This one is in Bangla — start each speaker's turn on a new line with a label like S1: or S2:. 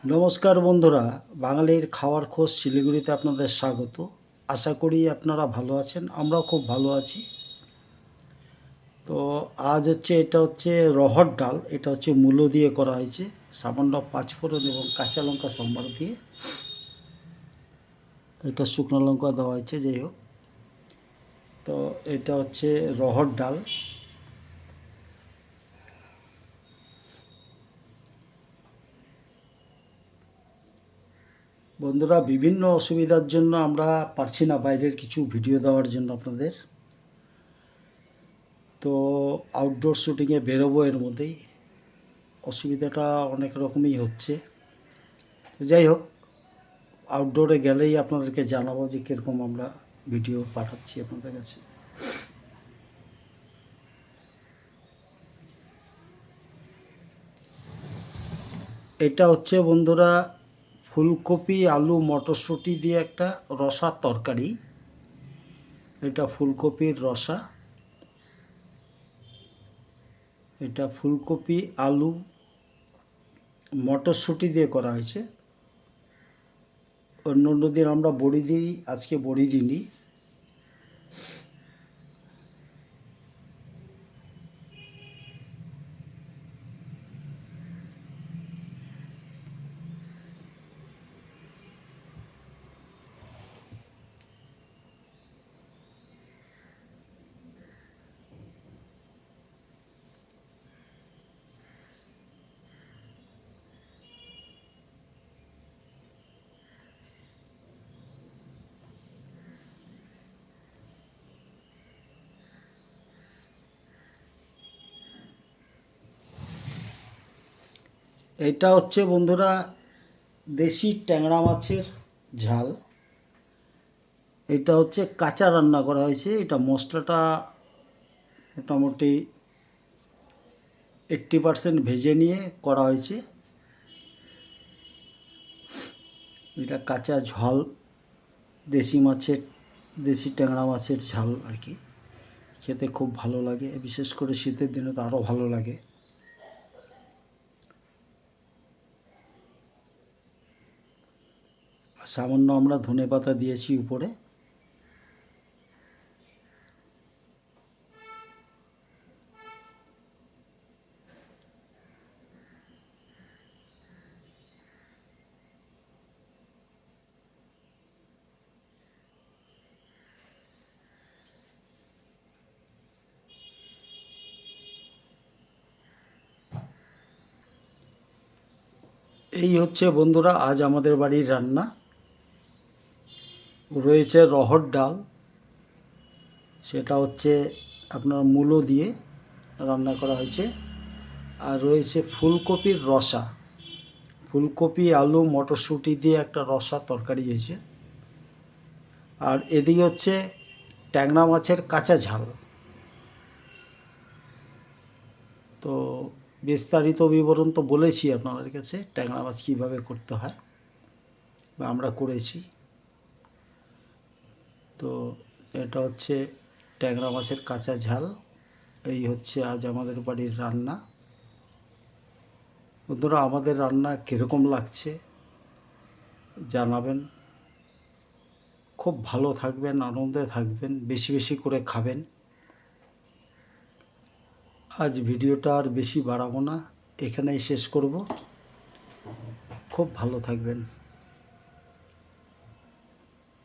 S1: নমস্কার বন্ধুরা, বাঙালির খাওয়ার খোঁজ শিলিগুড়িতে আপনাদের স্বাগত। আশা করি আপনারা ভালো আছেন, আমরাও খুব ভালো আছি। তো আজ এটা হচ্ছে রহর ডাল। এটা হচ্ছে মূলো দিয়ে করা হয়েছে, সামান্য পাঁচফোড়ন এবং কাঁচা লঙ্কা সম্বার দিয়ে। এটা শুকনো লঙ্কা দেওয়া হয়েছে, যাই হোক। তো এটা হচ্ছে রহর ডাল। বন্ধুরা, বিভিন্ন অসুবিধার জন্য আমরা পারছি না বাইরের কিছু ভিডিও দেওয়ার জন্য আপনাদের। তো আউটডোর শ্যুটিংয়ে বেরোবো, এর মধ্যেই অসুবিধাটা অনেক রকমই হচ্ছে। যাই হোক, আউটডোরে গেলেই আপনাদেরকে জানাবো যে কীরকম আমরা ভিডিও পাঠাচ্ছি আপনাদের কাছে। এটা হচ্ছে বন্ধুরা ফুলকপি আলু মটরশুঁটি দিয়ে একটা রসার তরকারি। এটা ফুলকপির রসা। এটা ফুলকপি আলু মটরশুঁটি দিয়ে করা হয়েছে। অন্য অন্য দিন আমরা বড়ি দিই, আজকে বড়ি দিইনি। এটা হচ্ছে বন্ধুরা দেশি ট্যাংরা মাছের ঝাল। এটা হচ্ছে কাঁচা রান্না করা হয়েছে। এটা মশলাটা মোটামুটি 80% ভেজে নিয়ে করা হয়েছে। এটা কাঁচা ঝাল, দেশি ট্যাংরা মাছের ঝাল আর কি। খেতে খুব ভালো লাগে, বিশেষ করে শীতের দিনে তো আরও ভালো লাগে। সামান্য আমরা ধনেপাতা দিয়েছি উপরে। এই হচ্ছে বন্ধুরা আজ আমাদের বাড়ির রান্না। রয়েছে রহর ডাল, সেটা হচ্ছে আপনার মূলো দিয়ে রান্না করা হয়েছে। আর রয়েছে ফুলকপির রসা, ফুলকপি আলু মটরশুঁটি দিয়ে একটা রসা তরকারি হয়েছে। আর এদিকে হচ্ছে ট্যাংরা মাছের কাঁচা ঝাল। তো বিস্তারিত বিবরণ তো বলেছি আপনাদের কাছে, ট্যাংরা মাছ কীভাবে করতে হয় বা আমরা করেছি। তো এটা হচ্ছে ট্যাংরা মাছের কাঁচা ঝাল। এই হচ্ছে আজ আমাদের বাড়ির রান্না। বন্ধুরা, আমাদের রান্না কীরকম লাগছে জানাবেন। খুব ভালো থাকবেন, আনন্দে থাকবেন, বেশি বেশি করে খাবেন। আজ ভিডিওটা আর বেশি বাড়াবো না, এখানেই শেষ করব। খুব ভালো থাকবেন।